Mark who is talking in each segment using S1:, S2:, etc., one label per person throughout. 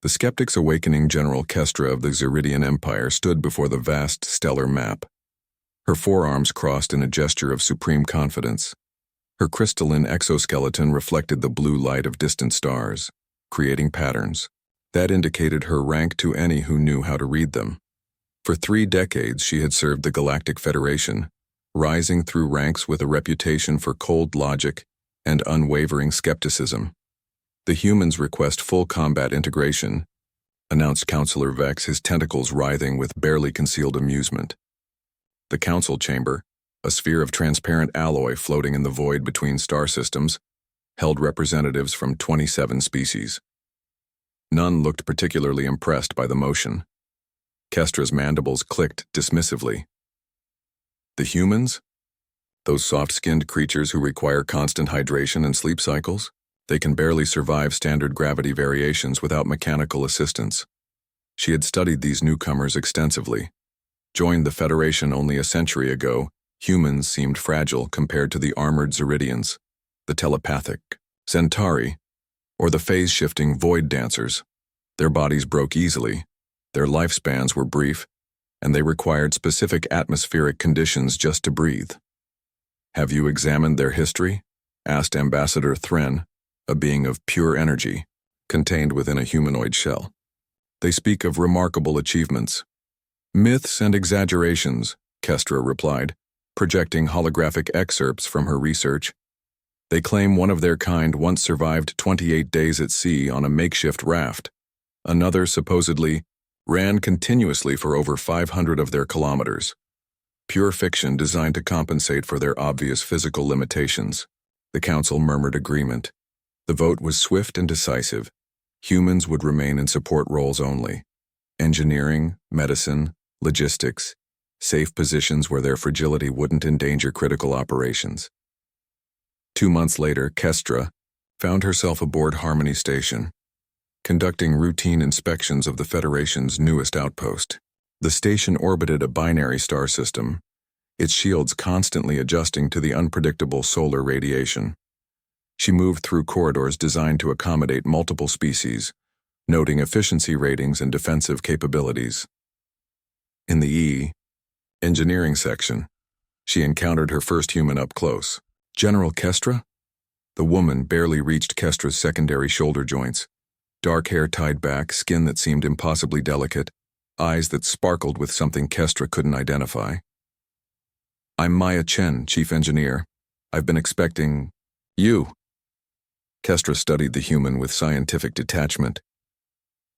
S1: The skeptics awakening General Kestra of the Zeridian Empire stood before the vast stellar map. Her forearms crossed in a gesture of supreme confidence. Her crystalline exoskeleton reflected the blue light of distant stars, creating patterns that indicated her rank to any who knew how to read them. For 3 decades she had served the Galactic Federation, rising through ranks with a reputation for cold logic and unwavering skepticism. "The humans request full combat integration," announced Counselor Vex, his tentacles writhing with barely concealed amusement. The council chamber, a sphere of transparent alloy floating in the void between star systems, held representatives from 27 species. None looked particularly impressed by the motion. Kestra's mandibles clicked dismissively. "The humans? Those soft-skinned creatures who require constant hydration and sleep cycles? They can barely survive standard gravity variations without mechanical assistance." She had studied these newcomers extensively. Joined the Federation only a century ago, humans seemed fragile compared to the armored Zeridians, the telepathic Centauri, or the phase-shifting void dancers. Their bodies broke easily, their lifespans were brief, and they required specific atmospheric conditions just to breathe. "Have you examined their history?" asked Ambassador Thren, a being of pure energy, contained within a humanoid shell. "They speak of remarkable achievements." "Myths and exaggerations," Kestra replied, projecting holographic excerpts from her research. "They claim one of their kind once survived 28 days at sea on a makeshift raft. Another, supposedly, ran continuously for over 500 of their kilometers. Pure fiction designed to compensate for their obvious physical limitations." The council murmured agreement. The vote was swift and decisive. Humans would remain in support roles only. Engineering, medicine, logistics, safe positions where their fragility wouldn't endanger critical operations. 2 months later, Kestra found herself aboard Harmony Station, conducting routine inspections of the Federation's newest outpost. The station orbited a binary star system, its shields constantly adjusting to the unpredictable solar radiation. She moved through corridors designed to accommodate multiple species, noting efficiency ratings and defensive capabilities. In the engineering section, she encountered her first human up close. "General Kestra?" The woman barely reached Kestra's secondary shoulder joints. Dark hair tied back, skin that seemed impossibly delicate, eyes that sparkled with something Kestra couldn't identify. "I'm Maya Chen, Chief Engineer. I've been expecting you." Kestra studied the human with scientific detachment.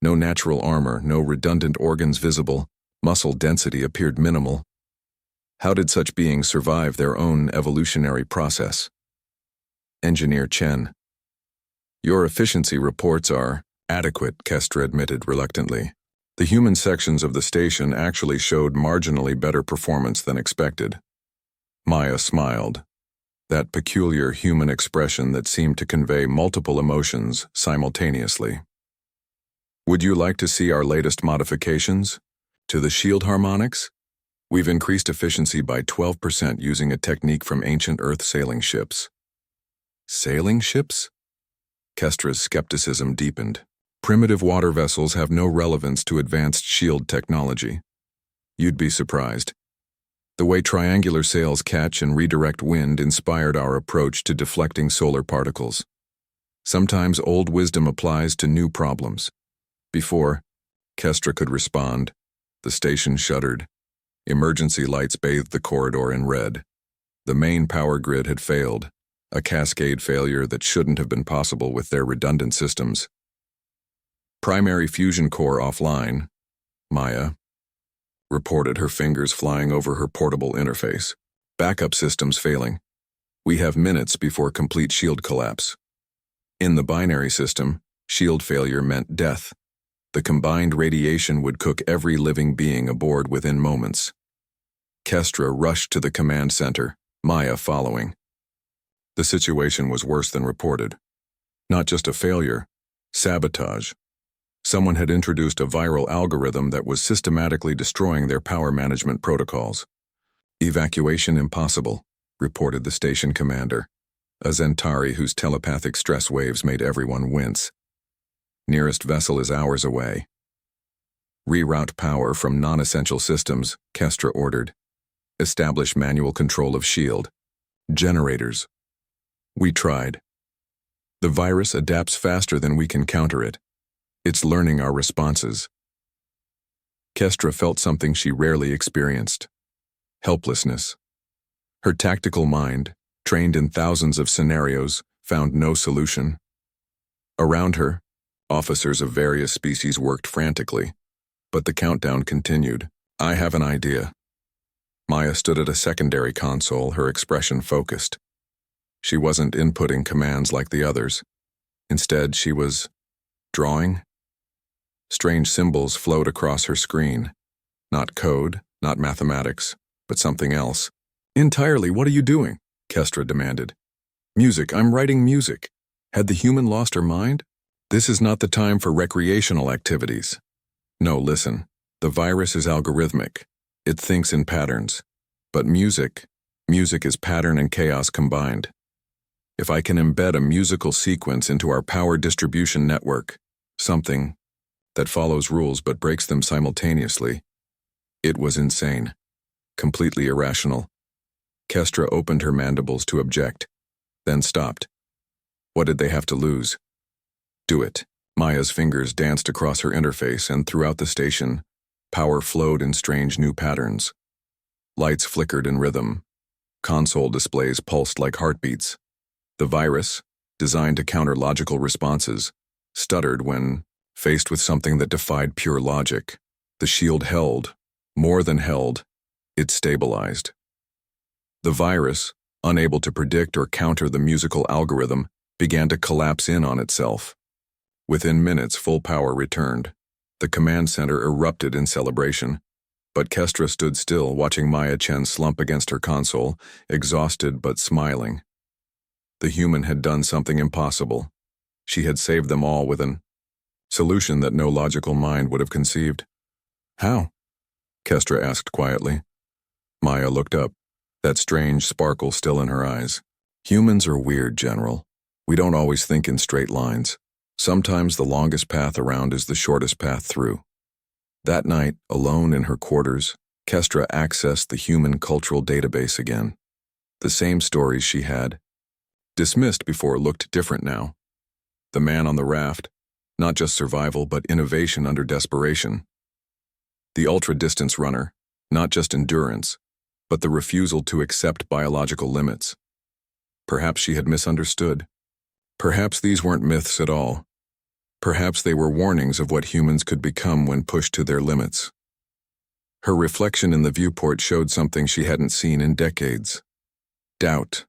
S1: No natural armor, no redundant organs visible, muscle density appeared minimal. How did such beings survive their own evolutionary process? Engineer Chen. "Your efficiency reports are adequate," Kestra admitted reluctantly. The human sections of the station actually showed marginally better performance than expected. Maya smiled, that peculiar human expression that seemed to convey multiple emotions simultaneously. "Would you like to see our latest modifications to the shield harmonics? We've increased efficiency by 12% using a technique from ancient Earth sailing ships." "Sailing ships?" Kestra's skepticism deepened. "Primitive water vessels have no relevance to advanced shield technology. You'd be surprised. The way triangular sails catch and redirect wind inspired our approach to deflecting solar particles. Sometimes old wisdom applies to new problems." Before Kestra could respond, the station shuddered. Emergency lights bathed the corridor in red. The main power grid had failed, a cascade failure that shouldn't have been possible with their redundant systems. "Primary fusion core offline," Maya reported, her fingers flying over her portable interface. "Backup systems failing. We have minutes before complete shield collapse." In the binary system, shield failure meant death. The combined radiation would cook every living being aboard within moments. Kestra rushed to the command center, Maya following. The situation was worse than reported. Not just a failure, sabotage. Someone had introduced a viral algorithm that was systematically destroying their power management protocols. "Evacuation impossible," reported the station commander, a Zentari whose telepathic stress waves made everyone wince. Nearest vessel is hours away. Reroute power from non-essential systems, Kestra ordered. Establish manual control of shield. Generators. We tried. The virus adapts faster than we can counter it. It's learning our responses. Kestra felt something she rarely experienced. Helplessness. Her tactical mind, trained in thousands of scenarios, found no solution. Around her, officers of various species worked frantically, but the countdown continued. I have an idea. Maya stood at a secondary console, her expression focused. She wasn't inputting commands like the others. Instead, she was drawing. Strange symbols flowed across her screen. Not code, not mathematics, but something else. Entirely, what are you doing? Kestra demanded. Music, I'm writing music. Had the human lost her mind? This is not the time for recreational activities. No, listen. The virus is algorithmic. It thinks in patterns. But music is pattern and chaos combined. If I can embed a musical sequence into our power distribution network, something that follows rules but breaks them simultaneously. It was insane. Completely irrational. Kestra opened her mandibles to object, then stopped. What did they have to lose? Do it. Maya's fingers danced across her interface, and throughout the station, power flowed in strange new patterns. Lights flickered in rhythm. Console displays pulsed like heartbeats. The virus, designed to counter logical responses, stuttered when faced with something that defied pure logic. The shield held, more than held, it stabilized. The virus, unable to predict or counter the musical algorithm, began to collapse in on itself. Within minutes, full power returned. The command center erupted in celebration, but Kestra stood still, watching Maya Chen slump against her console, exhausted but smiling. The human had done something impossible. She had saved them all with an solution that no logical mind would have conceived. How? Kestra asked quietly. Maya looked up, that strange sparkle still in her eyes. Humans are weird, General. We don't always think in straight lines. Sometimes the longest path around is the shortest path through. That night, alone in her quarters, Kestra accessed the human cultural database again. The same stories she had dismissed before looked different now. The man on the raft, not just survival but innovation under desperation. The ultra-distance runner, not just endurance, but the refusal to accept biological limits. Perhaps she had misunderstood. Perhaps these weren't myths at all. Perhaps they were warnings of what humans could become when pushed to their limits. Her reflection in the viewport showed something she hadn't seen in decades. Doubt.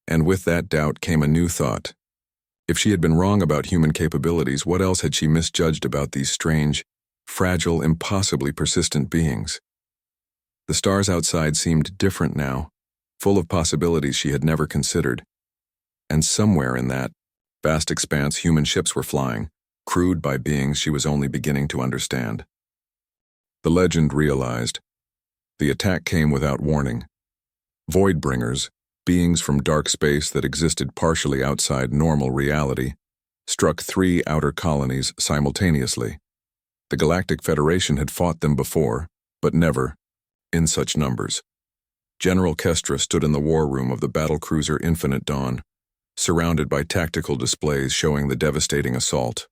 S1: And with that doubt came a new thought. If she had been wrong about human capabilities, what else had she misjudged about these strange, fragile, impossibly persistent beings? The stars outside seemed different now, full of possibilities she had never considered. And somewhere in that vast expanse, human ships were flying, crewed by beings she was only beginning to understand. The legend realized. The attack came without warning. Voidbringers, beings from dark space that existed partially outside normal reality, struck 3 outer colonies simultaneously. The Galactic Federation had fought them before, but never in such numbers. General Kestra stood in the war room of the battlecruiser Infinite Dawn, surrounded by tactical displays showing the devastating assault.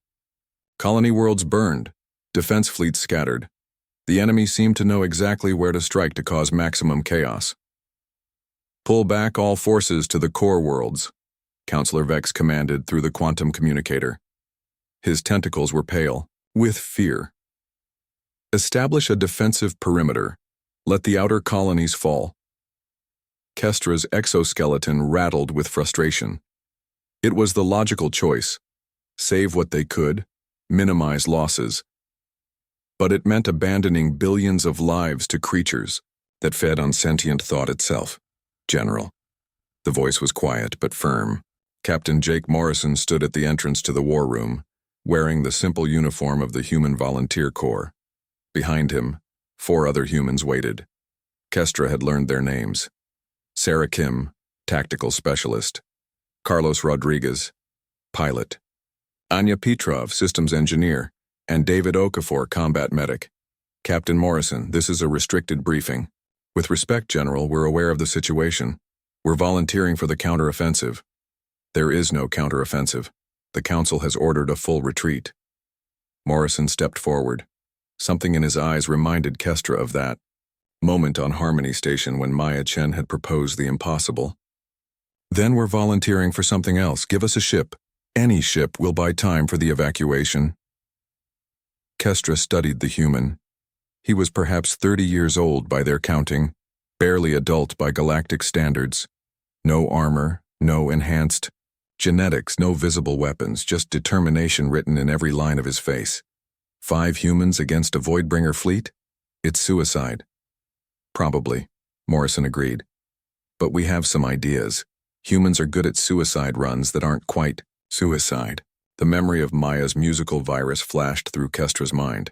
S1: Colony worlds burned, defense fleets scattered. The enemy seemed to know exactly where to strike to cause maximum chaos. Pull back all forces to the core worlds, Counselor Vex commanded through the quantum communicator. His tentacles were pale, with fear. Establish a defensive perimeter. Let the outer colonies fall. Kestra's exoskeleton rattled with frustration. It was the logical choice. Save what they could, minimize losses. But it meant abandoning billions of lives to creatures that fed on sentient thought itself. General. The voice was quiet but firm. Captain Jake Morrison stood at the entrance to the war room, wearing the simple uniform of the Human Volunteer Corps. Behind him, 4 other humans waited. Kestra had learned their names. Sarah Kim, Tactical Specialist. Carlos Rodriguez, Pilot. Anya Petrov, systems engineer, and David Okafor, combat medic. Captain Morrison, this is a restricted briefing. With respect, General, we're aware of the situation. We're volunteering for the counteroffensive. There is no counteroffensive. The Council has ordered a full retreat. Morrison stepped forward. Something in his eyes reminded Kestra of that moment on Harmony Station when Maya Chen had proposed the impossible. Then we're volunteering for something else. Give us a ship. Any ship will buy time for the evacuation. Kestra studied the human. He was perhaps 30 years old by their counting, barely adult by galactic standards. No armor, no enhanced genetics, no visible weapons, just determination written in every line of his face. 5 humans against a Voidbringer fleet? It's suicide. Probably, Morrison agreed. But we have some ideas. Humans are good at suicide runs that aren't quite suicide. The memory of Maya's musical virus flashed through Kestra's mind.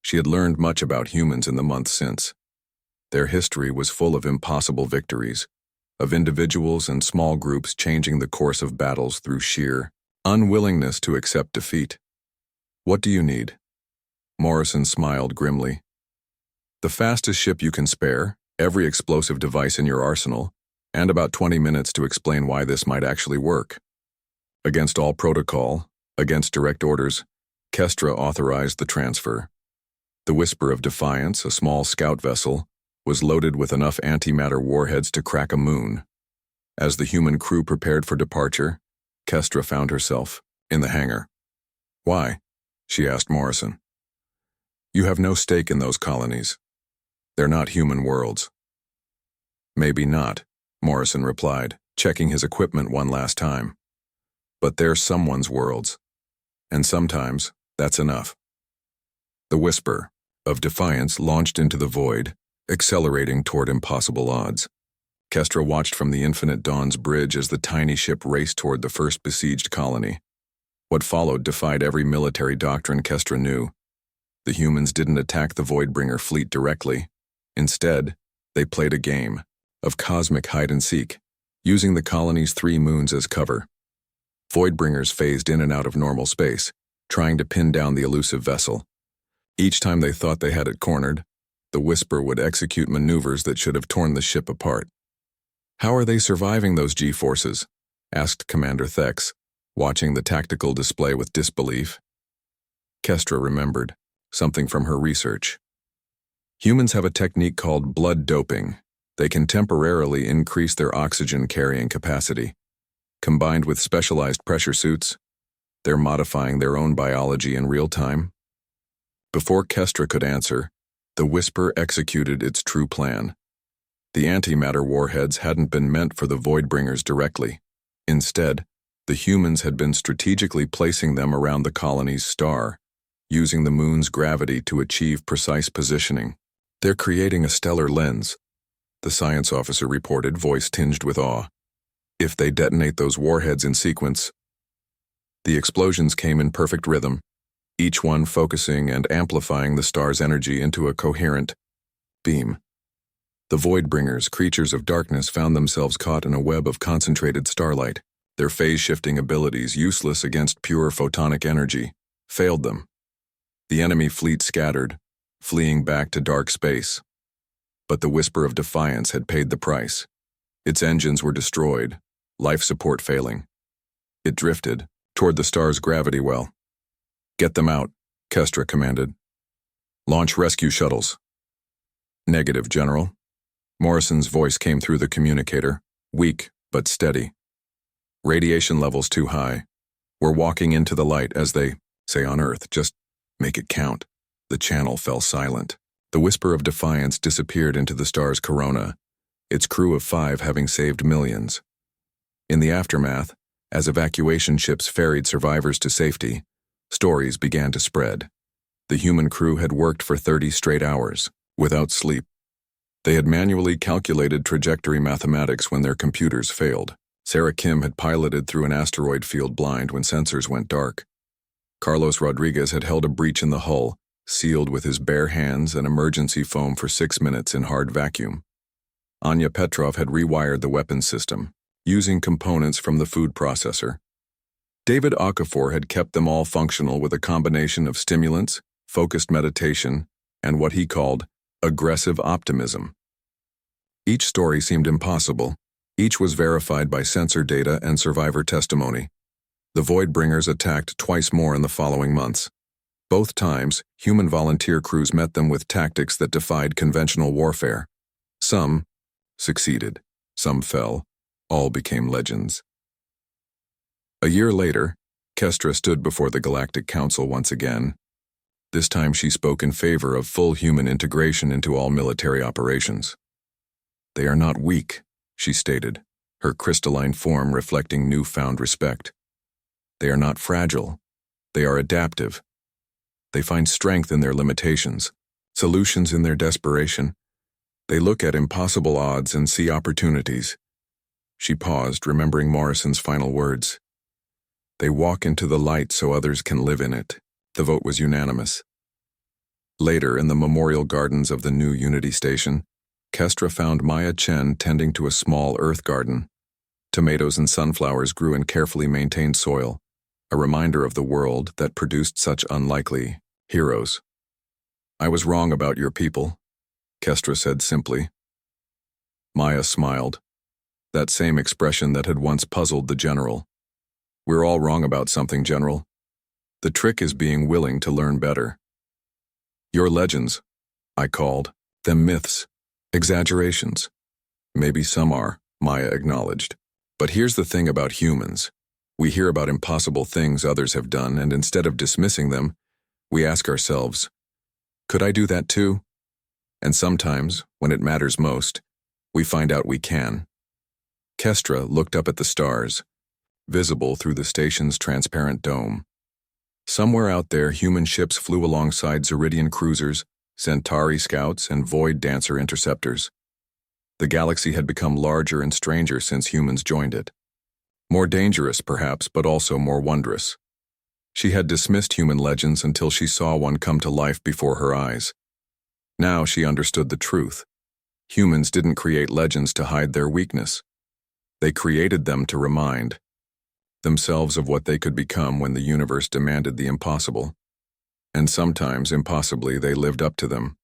S1: She had learned much about humans in the months since. Their history was full of impossible victories, of individuals and small groups changing the course of battles through sheer unwillingness to accept defeat. What do you need? Morrison smiled grimly. The fastest ship you can spare, every explosive device in your arsenal, and about 20 minutes to explain why this might actually work. Against all protocol, against direct orders, Kestra authorized the transfer. The Whisper of Defiance, a small scout vessel, was loaded with enough antimatter warheads to crack a moon. As the human crew prepared for departure, Kestra found herself in the hangar. Why? She asked Morrison. You have no stake in those colonies. They're not human worlds. Maybe not, Morrison replied, checking his equipment one last time. But they're someone's worlds. And sometimes, that's enough. The Whisper of Defiance launched into the void, accelerating toward impossible odds. Kestra watched from the Infinite Dawn's bridge as the tiny ship raced toward the first besieged colony. What followed defied every military doctrine Kestra knew. The humans didn't attack the Voidbringer fleet directly. Instead, they played a game of cosmic hide-and-seek, using the colony's 3 moons as cover. Voidbringers phased in and out of normal space, trying to pin down the elusive vessel. Each time they thought they had it cornered, the Whisper would execute maneuvers that should have torn the ship apart. How are they surviving those G-forces? Asked Commander Thex, watching the tactical display with disbelief. Kestra remembered something from her research. Humans have a technique called blood doping. They can temporarily increase their oxygen carrying capacity. Combined with specialized pressure suits, they're modifying their own biology in real time. Before Kestra could answer, the Whisper executed its true plan. The antimatter warheads hadn't been meant for the Voidbringers directly. Instead, the humans had been strategically placing them around the colony's star, using the moon's gravity to achieve precise positioning. They're creating a stellar lens, the science officer reported, voice tinged with awe. If they detonate those warheads in sequence. The explosions came in perfect rhythm, each one focusing and amplifying the star's energy into a coherent beam. The Voidbringers, creatures of darkness, found themselves caught in a web of concentrated starlight. Their phase-shifting abilities, useless against pure photonic energy, failed them. The enemy fleet scattered, fleeing back to dark space. But the Whisper of Defiance had paid the price. Its engines were destroyed, life support failing. It drifted toward the star's gravity well. Get them out, Kestra commanded. Launch rescue shuttles. Negative, General. Morrison's voice came through the communicator, weak but steady. Radiation levels too high. We're walking into the light, as they say on Earth. Just make it count. The channel fell silent. The Whisper of Defiance disappeared into the star's corona, its crew of 5 having saved millions. In the aftermath, as evacuation ships ferried survivors to safety, stories began to spread. The human crew had worked for 30 straight hours, without sleep. They had manually calculated trajectory mathematics when their computers failed. Sarah Kim had piloted through an asteroid field blind when sensors went dark. Carlos Rodriguez had held a breach in the hull, sealed with his bare hands and emergency foam for 6 minutes in hard vacuum. Anya Petrov had rewired the weapons system, using components from the food processor. David Okafor had kept them all functional with a combination of stimulants, focused meditation, and what he called aggressive optimism. Each story seemed impossible. Each was verified by sensor data and survivor testimony. The Voidbringers attacked twice more in the following months. Both times, human volunteer crews met them with tactics that defied conventional warfare. Some succeeded, some fell, all became legends. A year later, Kestra stood before the Galactic Council once again. This time she spoke in favor of full human integration into all military operations. "They are not weak," she stated, her crystalline form reflecting newfound respect. "They are not fragile. They are adaptive. They find strength in their limitations, solutions in their desperation. They look at impossible odds and see opportunities." She paused, remembering Morrison's final words. "They walk into the light so others can live in it." The vote was unanimous. Later, in the memorial gardens of the new Unity Station, Kestra found Maya Chen tending to a small earth garden. Tomatoes and sunflowers grew in carefully maintained soil, a reminder of the world that produced such unlikely heroes. "I was wrong about your people," Kestra said simply. Maya smiled, that same expression that had once puzzled the general. "We're all wrong about something, General. The trick is being willing to learn better." "Your legends," I called, "them myths, exaggerations." "Maybe some are," Maya acknowledged. "But here's the thing about humans. We hear about impossible things others have done, and instead of dismissing them, we ask ourselves, could I do that too? And sometimes, when it matters most, we find out we can." Kestra looked up at the stars, visible through the station's transparent dome. Somewhere out there, human ships flew alongside Zeridian cruisers, Centauri scouts, and Void Dancer interceptors. The galaxy had become larger and stranger since humans joined it. More dangerous, perhaps, but also more wondrous. She had dismissed human legends until she saw one come to life before her eyes. Now she understood the truth. Humans didn't create legends to hide their weakness. They created them to remind themselves of what they could become when the universe demanded the impossible. And sometimes, impossibly, they lived up to them.